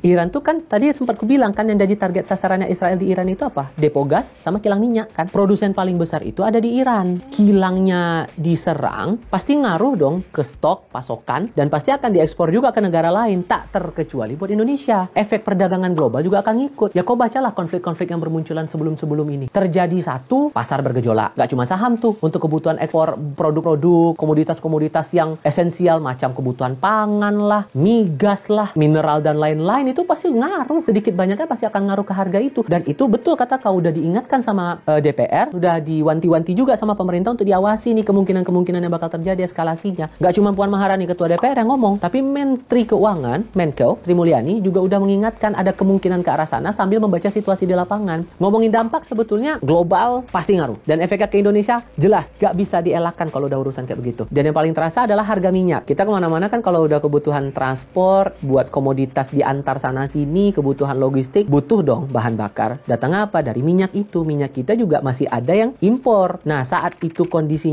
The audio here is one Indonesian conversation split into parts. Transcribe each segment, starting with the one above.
Iran tuh kan tadi sempat kubilang kan yang jadi target sasarannya Israel di Iran itu apa? Depo gas sama kilang minyak kan. Produsen paling besar itu ada di Iran. Kilangnya diserang, pasti ngaruh dong ke stok, pasokan, dan pasti akan diekspor juga ke negara lain. Tak terkecuali buat Indonesia. Efek perdagangan global juga akan ngikut. Ya kau bacalah konflik-konflik yang bermunculan sebelum-sebelum ini. Terjadi satu, pasar bergejolak. Gak cuma saham tuh. Untuk kebutuhan ekspor produk-produk, komoditas-komoditas yang esensial macam kebutuhan pangan lah, migas lah, mineral dan lain-lain itu pasti ngaruh. Sedikit banyaknya pasti akan ngaruh ke harga itu. Dan itu betul kata kau, udah diingatkan sama DPR, udah diwanti-wanti juga sama pemerintah untuk diawasi nih kemungkinan-kemungkinan yang bakal terjadi eskalasinya. Gak cuma Puan Maharani ketua DPR yang ngomong, tapi Menteri Keuangan, Menko, Sri Mulyani juga udah mengingatkan ada kemungkinan ke arah sana sambil membaca situasi di lapangan. Ngomongin dampak sebetulnya global pasti ngaruh. Dan efeknya ke Indonesia jelas gak bisa dielakkan kalau udah urusan kayak begitu. Dan yang paling terasa adalah harga minyak. Kita kemana-mana kan kalau udah kebutuhan transport, buat komoditas di antar sana sini, kebutuhan logistik, butuh dong bahan bakar. Datang apa? Dari minyak itu. Minyak kita juga masih ada yang impor. Nah, saat itu kondisi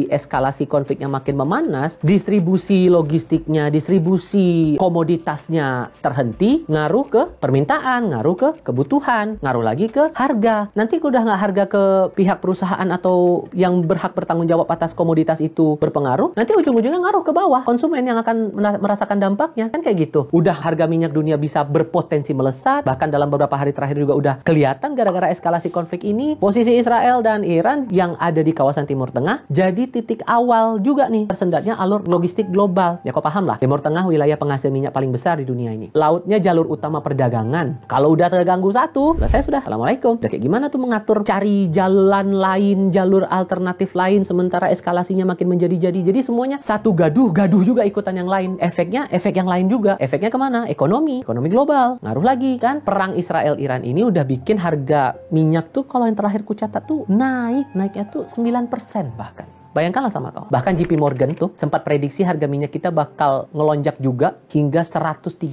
eskalasi konfliknya makin memanas, distribusi logistiknya, distribusi komoditasnya terhenti, ngaruh ke permintaan, ngaruh ke kebutuhan, ngaruh lagi ke harga. Nanti udah nggak harga ke pihak perusahaan atau yang berhak bertanggung jawab atas komoditas itu berpengaruh, nanti ujung-ujungnya ngaruh ke bawah. Konsumen yang akan merasakan dampaknya. Kan kayak gitu. Udah harga minyak dunia bisa berpotensi melesat, bahkan dalam beberapa hari terakhir juga udah kelihatan gara-gara eskalasi konflik ini, posisi Israel dan Iran yang ada di kawasan Timur Tengah jadi titik awal juga nih tersendatnya alur logistik global. Ya kau paham lah, Timur Tengah wilayah penghasil minyak paling besar di dunia ini. Lautnya jalur utama perdagangan. Kalau udah terganggu satu, saya sudah Assalamualaikum. Udah kayak gimana tuh mengatur cari jalan lain, jalur alternatif lain sementara eskalasinya makin menjadi-jadi. Jadi semuanya satu gaduh juga ikutan yang lain. Efeknya efek yang lain juga. Efeknya kemana? Ekonomi global. Ngaruh lagi kan. Perang Israel-Iran ini udah bikin harga minyak tuh kalau yang terakhir ku catat tuh naiknya tuh 9% bahkan. Bayangkanlah sama kau. Bahkan JP Morgan tuh sempat prediksi harga minyak kita bakal ngelonjak juga hingga $130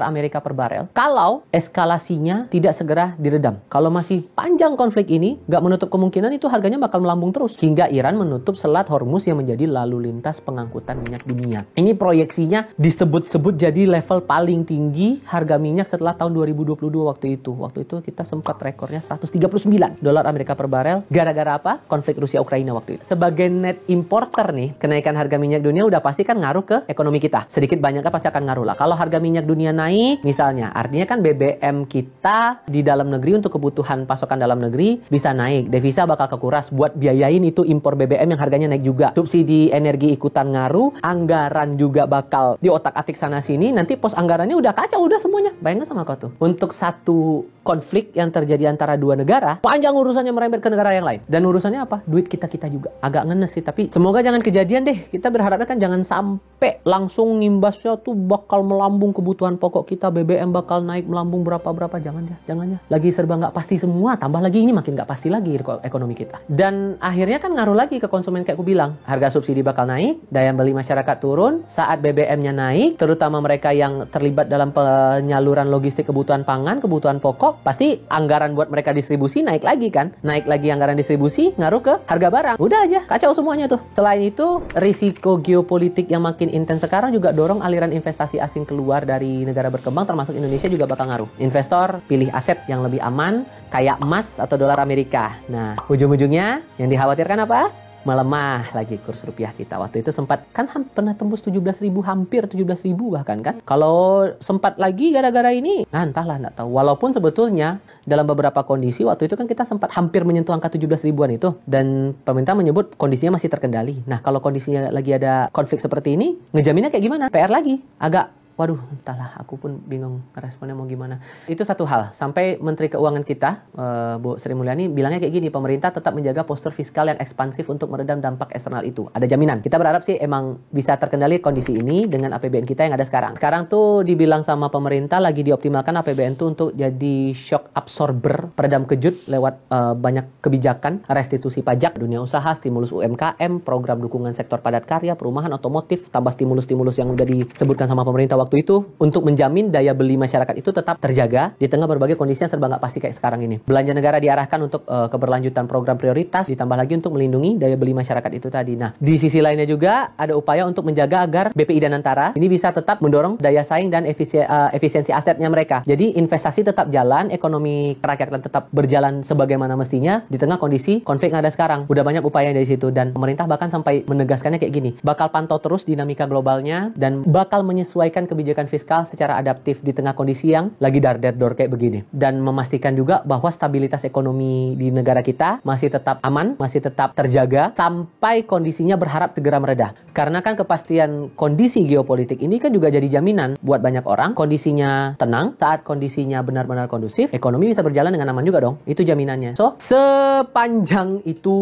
Amerika per barel kalau eskalasinya tidak segera diredam. Kalau masih panjang konflik ini, nggak menutup kemungkinan itu harganya bakal melambung terus hingga Iran menutup Selat Hormuz yang menjadi lalu lintas pengangkutan minyak dunia. Ini proyeksinya disebut-sebut jadi level paling tinggi harga minyak setelah tahun 2022 waktu itu. Waktu itu kita sempat rekornya $139 Amerika per barel. Gara-gara apa? Konflik Rusia-Ukraina waktu itu. Sebagai net importer nih, kenaikan harga minyak dunia udah pasti kan ngaruh ke ekonomi kita. Sedikit banyaknya pasti akan ngaruh lah. Kalau harga minyak dunia naik, misalnya, artinya kan BBM kita di dalam negeri untuk kebutuhan pasokan dalam negeri bisa naik. Devisa bakal kekuras buat biayain itu impor BBM yang harganya naik juga. Subsidi energi ikutan ngaruh, anggaran juga bakal diotak-atik sana-sini. Nanti pos anggarannya udah kacau, udah semuanya. Bayangkan sama kau tuh. Untuk satu konflik yang terjadi antara dua negara, panjang urusannya merembet ke negara yang lain. Dan urusannya apa? Duit kita juga. Agak ngenes sih, tapi semoga jangan kejadian deh. Kita berharapnya kan jangan sampai langsung ngimbasnya tuh bakal melambung kebutuhan pokok kita, BBM bakal naik melambung berapa-berapa. Jangan ya. Lagi serba nggak pasti semua, tambah lagi ini makin nggak pasti lagi ekonomi kita. Dan akhirnya kan ngaruh lagi ke konsumen kayak aku bilang. Harga subsidi bakal naik, daya beli masyarakat turun, saat BBM-nya naik, terutama mereka yang terlibat dalam penyaluran logistik kebutuhan pangan, kebutuhan pokok, pasti anggaran buat mereka distribusi naik lagi kan. Naik lagi anggaran distribusi, ngaruh ke harga barang. Udah aja, kacau semuanya tuh. Selain itu, risiko geopolitik yang makin intens sekarang juga dorong aliran investasi asing keluar dari negara berkembang, termasuk Indonesia juga bakal ngaruh. Investor pilih aset yang lebih aman, kayak emas atau dolar Amerika. Nah, ujung-ujungnya yang dikhawatirkan apa? Melemah lagi kurs rupiah kita. Waktu itu sempat kan pernah tembus 17.000, hampir 17.000 bahkan kan. Kalau sempat lagi gara-gara ini, entahlah, nggak tahu. Walaupun sebetulnya dalam beberapa kondisi waktu itu kan kita sempat hampir menyentuh angka 17 ribuan itu, dan pemerintah menyebut kondisinya masih terkendali. Nah, kalau kondisinya lagi ada konflik seperti ini, ngejaminnya kayak gimana? PR lagi. Waduh, entahlah, aku pun bingung responnya mau gimana. Itu satu hal. Sampai Menteri Keuangan kita, Bu Sri Mulyani, bilangnya kayak gini, pemerintah tetap menjaga postur fiskal yang ekspansif untuk meredam dampak eksternal itu. Ada jaminan. Kita berharap sih emang bisa terkendali kondisi ini dengan APBN kita yang ada sekarang. Sekarang tuh dibilang sama pemerintah lagi dioptimalkan APBN tuh untuk jadi shock absorber, peredam kejut lewat banyak kebijakan, restitusi pajak, dunia usaha, stimulus UMKM, program dukungan sektor padat karya, perumahan, otomotif, tambah stimulus-stimulus yang udah disebutkan sama pemerintah waktu itu untuk menjamin daya beli masyarakat itu tetap terjaga di tengah berbagai kondisi yang serba nggak pasti kayak sekarang ini. Belanja negara diarahkan untuk keberlanjutan program prioritas, ditambah lagi untuk melindungi daya beli masyarakat itu tadi. Nah, di sisi lainnya juga ada upaya untuk menjaga agar BPI dan Antara ini bisa tetap mendorong daya saing dan efisiensi asetnya mereka. Jadi investasi tetap jalan, ekonomi kerakyatan tetap berjalan sebagaimana mestinya di tengah kondisi konflik yang ada sekarang. Udah banyak upaya dari situ, dan pemerintah bahkan sampai menegaskannya kayak gini, bakal pantau terus dinamika globalnya dan bakal menyesuaikan kebijakan fiskal secara adaptif di tengah kondisi yang lagi dar-der-dor kayak begini, dan memastikan juga bahwa stabilitas ekonomi di negara kita masih tetap aman, masih tetap terjaga sampai kondisinya berharap segera mereda. Karena kan kepastian kondisi geopolitik ini kan juga jadi jaminan buat banyak orang kondisinya tenang. Saat kondisinya benar-benar kondusif, ekonomi bisa berjalan dengan aman juga dong. Itu jaminannya. So, sepanjang itu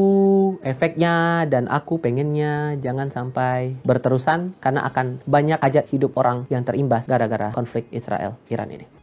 efeknya, dan aku pengennya jangan sampai berterusan karena akan banyak hajat hidup orang yang terimbas gara-gara konflik Israel-Iran ini.